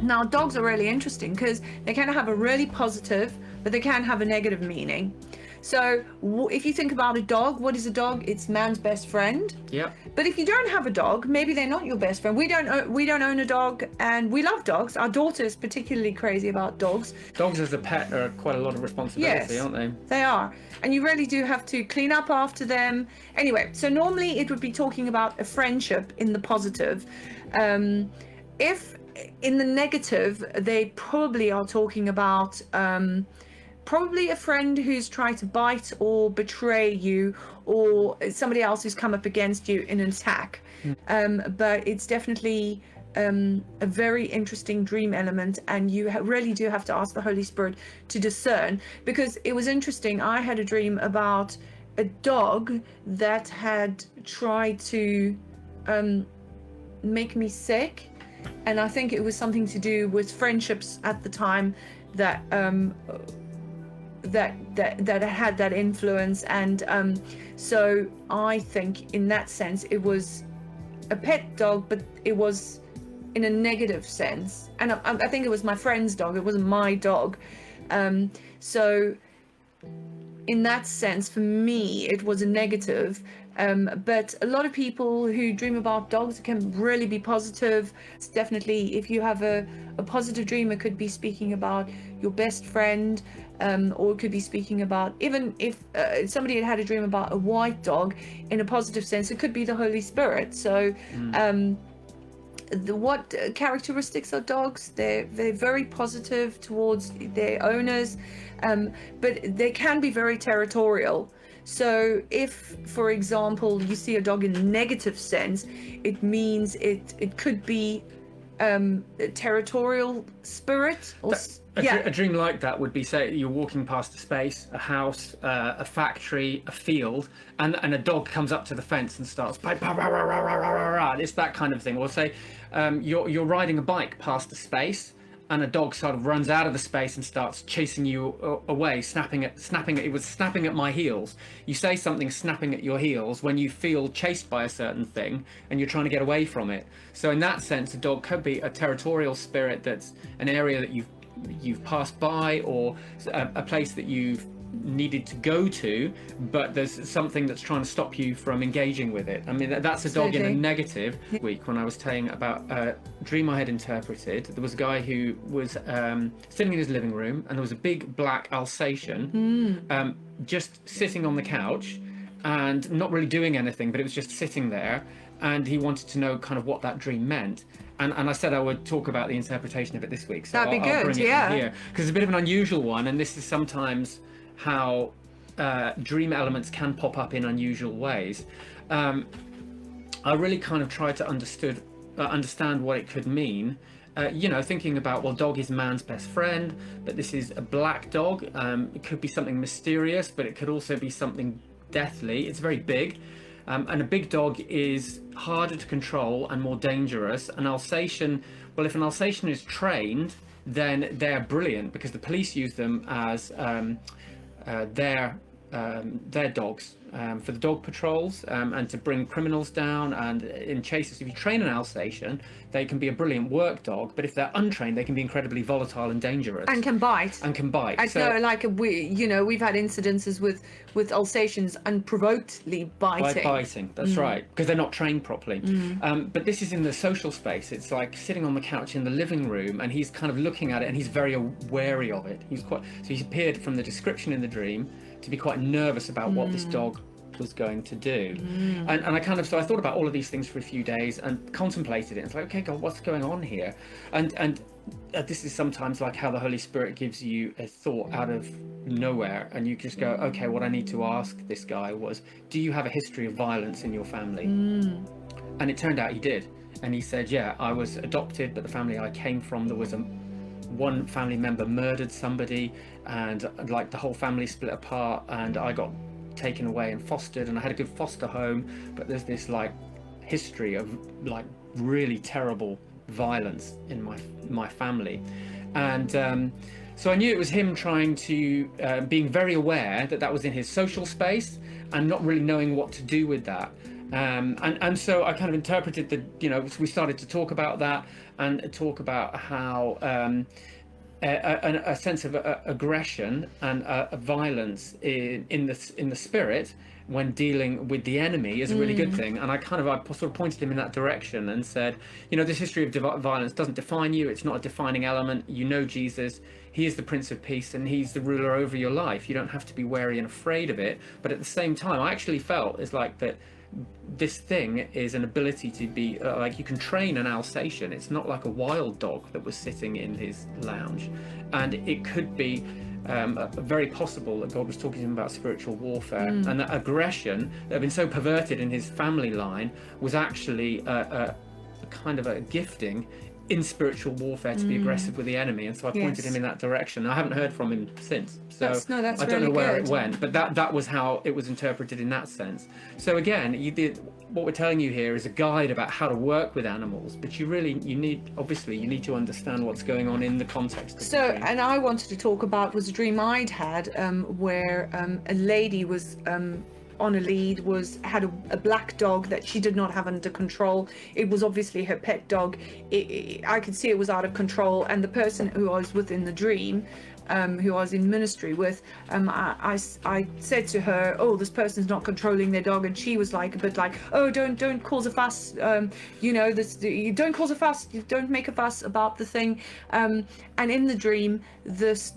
Now, dogs are really interesting because they can have a really positive, but they can have a negative meaning. So if you think about a dog, what is a dog? It's man's best friend. Yep. But if you don't have a dog, maybe they're not your best friend. We don't own a dog, and we love dogs. Our daughter is particularly crazy about dogs. Dogs as a pet are quite a lot of responsibility, Yes, aren't they? they are. And you really do have to clean up after them. Anyway, so normally it would be talking about a friendship in the positive. If in the negative, they probably are talking about probably a friend who's tried to bite or betray you, or somebody else who's come up against you in an attack. But it's definitely a very interesting dream element, and you really do have to ask the Holy Spirit to discern, because it was interesting. I had a dream about a dog that had tried to make me sick, and I think it was something to do with friendships at the time that that had that influence. And so I think in that sense it was a pet dog, but it was in a negative sense, and I think it was my friend's dog, it wasn't my dog. So in that sense, for me, it was a negative. But a lot of people who dream about dogs, it can really be positive. It's definitely, if you have a positive dream, it could be speaking about your best friend, or it could be speaking about, even if somebody had a dream about a white dog in a positive sense, it could be the Holy Spirit. So what characteristics are dogs? They're very positive towards their owners, but they can be very territorial. So if, for example, you see a dog in a negative sense, it means it could be a territorial spirit. Or a dream like that would be, say, you're walking past a space, a house, a factory, a field, and a dog comes up to the fence and starts, it's that kind of thing. Or say you're riding a bike past a space, and a dog sort of runs out of the space and starts chasing you away, snapping at it was snapping at my heels. You say something snapping at your heels when you feel chased by a certain thing and you're trying to get away from it. So in that sense, a dog could be a territorial spirit, that's an area that you've passed by, or a place that you've needed to go to, but there's something that's trying to stop you from engaging with it. I mean, that's a dog in a negative. Week when I was telling about a dream I had interpreted, there was a guy who was sitting in his living room, and there was a big black Alsatian just sitting on the couch and not really doing anything, but it was just sitting there, and he wanted to know kind of what that dream meant. And I said I would talk about the interpretation of it this week. So that'd be good, I'll bring it in here, because it's a bit of an unusual one, and this is sometimes how dream elements can pop up in unusual ways. I really kind of tried to understand what it could mean. Thinking about, well, dog is man's best friend, but this is a black dog. It could be something mysterious, but it could also be something deathly. It's very big. And a big dog is harder to control and more dangerous. An Alsatian, well, if an Alsatian is trained, then they're brilliant, because the police use them as their dogs for the dog patrols, and to bring criminals down, and in chases. If you train an Alsatian, they can be a brilliant work dog, but if they're untrained, they can be incredibly volatile and dangerous. And can bite. I know, like we've had incidences with Alsatians unprovokedly biting. That's right, because they're not trained properly. But this is in the social space. It's like sitting on the couch in the living room, and he's kind of looking at it, and he's very wary of it. He's appeared from the description in the dream to be quite nervous about what this dog was going to do. And I I thought about all of these things for a few days and contemplated it. It's like, okay, God, what's going on here? And this is sometimes like how the Holy Spirit gives you a thought out of nowhere, and you just go, okay, what I need to ask this guy was, do you have a history of violence in your family? And it turned out he did. And he said, yeah, I was adopted, but the family I came from, there was one family member murdered somebody, and like the whole family split apart, and I got taken away and fostered, and I had a good foster home, but there's this like history of like really terrible violence in my family. And so I knew it was him trying to being very aware that was in his social space, and not really knowing what to do with that. And so I kind of interpreted we started to talk about that and talk about how a sense of aggression and violence in the spirit when dealing with the enemy is a really good thing. And I sort of pointed him in that direction and said, this history of violence doesn't define you. It's not a defining element. Jesus. He is the Prince of Peace, and he's the ruler over your life. You don't have to be wary and afraid of it. But at the same time, I actually felt it's like that this thing is an ability to be like you can train an Alsatian. It's not like a wild dog that was sitting in his lounge, and it could be very possible that God was talking to him about spiritual warfare, and that aggression that had been so perverted in his family line was actually a kind of a gifting in spiritual warfare to be aggressive with the enemy. And so I pointed him in that direction. I haven't heard from him since, so that's I don't really know where good. it went, but that was how it was interpreted in that sense. So again, what we're telling you here is a guide about how to work with animals, but you need to understand what's going on in the context of the dream. And I wanted to talk about was a dream I'd had where a lady was on a lead, had a black dog that she did not have under control. It was obviously her pet dog. I could see it was out of control, and the person who I was with in the dream, who I was in ministry with, I said to her, "Oh, this person's not controlling their dog," and she was like a bit like, "Oh, don't cause a fuss. You don't cause a fuss. You don't make a fuss about the thing." And in the dream, this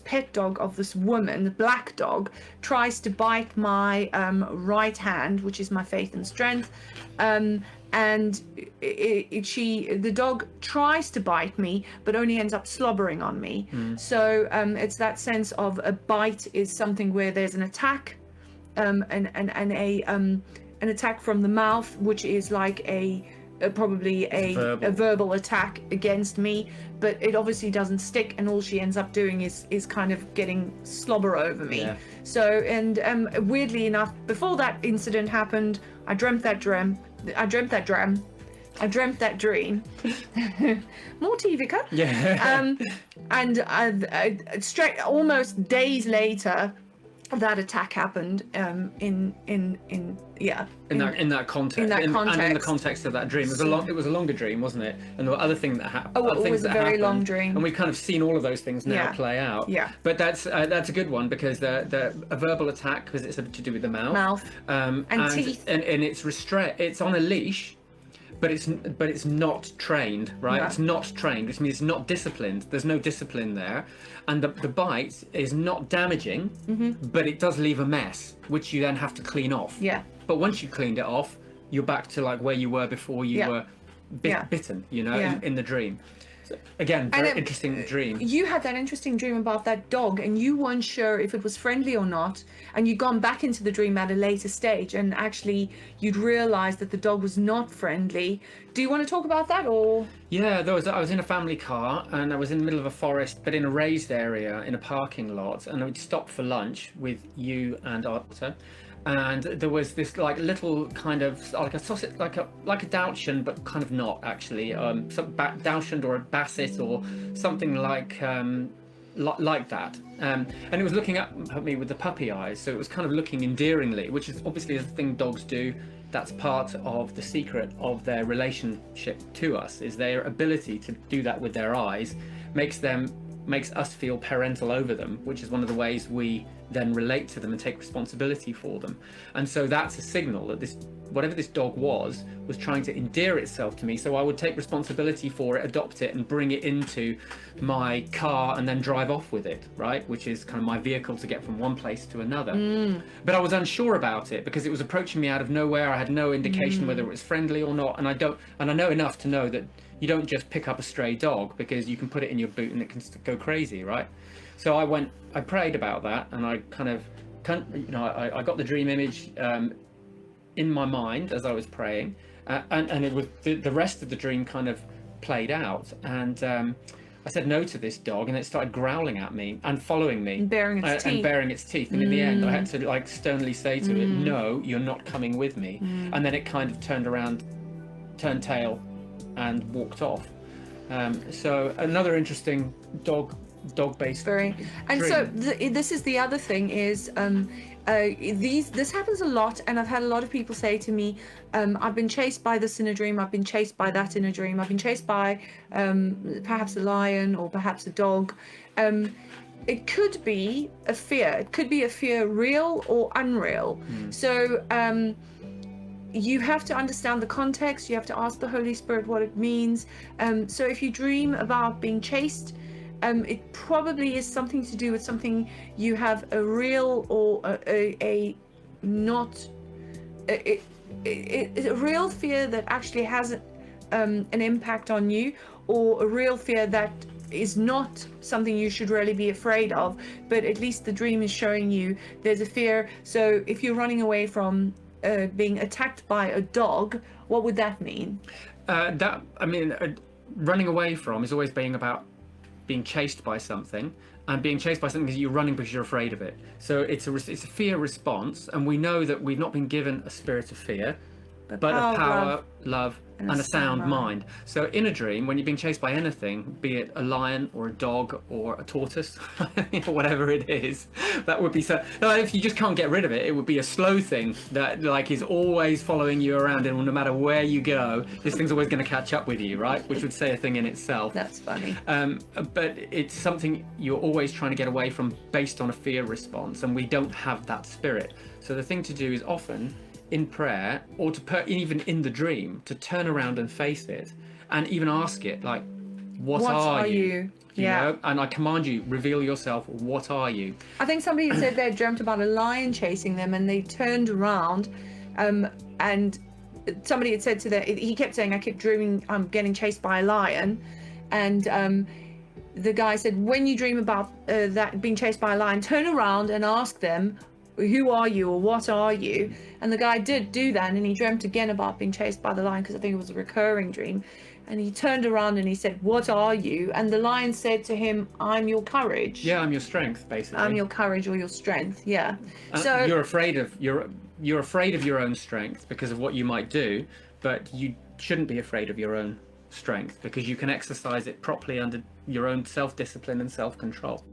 pet dog of this woman, the black dog, tries to bite my right hand, which is my faith and strength. And the dog tries to bite me, but only ends up slobbering on me. So it's that sense of a bite is something where there's an attack, and an attack from the mouth, which is like probably a verbal attack against me, but it obviously doesn't stick, and all she ends up doing is kind of getting slobber over me. Yeah. So, and weirdly enough, before that incident happened, I dreamt that dream. More tea, Vicar. Yeah. And straight almost days later, that attack happened in that context. In that And in the context. context of that dream, it was a longer dream, wasn't it? And there were other things that happened. Oh, it was a very long dream. And we've kind of seen all of those things now Yeah. play out. Yeah. But that's a good one, because a verbal attack, because it's to do with the mouth. And teeth. And it's it's on a leash. But it's not trained, right? No. It's not trained, which means it's not disciplined. There's no discipline there, and the bite is not damaging, but it does leave a mess, which you then have to clean off. Yeah. But once you cleaned it off, you're back to like where you were before you were bitten, in the dream. So, again, very interesting dream. You had that interesting dream about that dog, and you weren't sure if it was friendly or not, and you'd gone back into the dream at a later stage, and actually you'd realized that the dog was not friendly. Do you want to talk about that, or? Yeah, I was in a family car, and I was in the middle of a forest, but in a raised area in a parking lot, and I'd stopped for lunch with you and Arthur. And there was this like little kind of like a sausage, like a Dachshund, but kind of not actually. Some Dachshund or a Basset or something like that. And it was looking at me with the puppy eyes, so it was kind of looking endearingly, which is obviously a thing dogs do. That's part of the secret of their relationship to us, is their ability to do that with their eyes makes us feel parental over them, which is one of the ways we then relate to them and take responsibility for them. And so that's a signal that whatever this dog was trying to endear itself to me, so I would take responsibility for it, adopt it, and bring it into my car and then drive off with it, right? Which is kind of my vehicle to get from one place to another. But I was unsure about it because it was approaching me out of nowhere. I had no indication whether it was friendly or not, and I know enough to know that you don't just pick up a stray dog, because you can put it in your boot and it can go crazy, right? So I prayed about that, and I I got the dream image in my mind as I was praying, and it was the rest of the dream kind of played out, and I said no to this dog, and it started growling at me and following me, And baring its teeth. And in the end, I had to like sternly say to it, "No, you're not coming with me." And then it kind of turned tail, and walked off. So another interesting dog dog-based Very. And dream. so this is the other thing is this happens a lot, and I've had a lot of people say to me, I've been chased by this in a dream, I've been chased by that in a dream, I've been chased by perhaps a lion or perhaps a dog. It could be a fear. It could be a fear, real or unreal. So you have to understand the context. You have to ask the Holy Spirit what it means. So if you dream about being chased, it probably is something to do with something you have a real or a not a real fear that actually has an impact on you, or a real fear that is not something you should really be afraid of, but at least the dream is showing you there's a fear. So if you're running away from being attacked by a dog, what would that mean? Running away from is always being about being chased by something, and being chased by something because you're running because you're afraid of it. So it's a fear response, and we know that we've not been given a spirit of fear, but of power, love, and a sound mind. So in a dream, when you're being chased by anything, be it a lion or a dog or a tortoise, whatever it is, that would be so. No, if you just can't get rid of it, it would be a slow thing that like is always following you around, and no matter where you go, this thing's always going to catch up with you, right? Which would say a thing in itself. That's funny. But it's something you're always trying to get away from based on a fear response, and we don't have that spirit. So the thing to do is often in prayer, or even in the dream, to turn around and face it, and even ask it, like, what are you? You know? And I command you, reveal yourself. What are you? I think somebody said they dreamt about a lion chasing them, and they turned around, and somebody had said to them, he kept saying, I kept dreaming I'm getting chased by a lion, and the guy said, when you dream about that being chased by a lion, turn around and ask them, who are you, or what are you? And the guy did do that, and he dreamt again about being chased by the lion, because I think it was a recurring dream. And he turned around and he said, what are you? And the lion said to him, I'm your courage. Yeah, I'm your strength, basically. I'm your courage or your strength. Yeah. So you're afraid of your own strength because of what you might do, but you shouldn't be afraid of your own strength, because you can exercise it properly under your own self-discipline and self-control.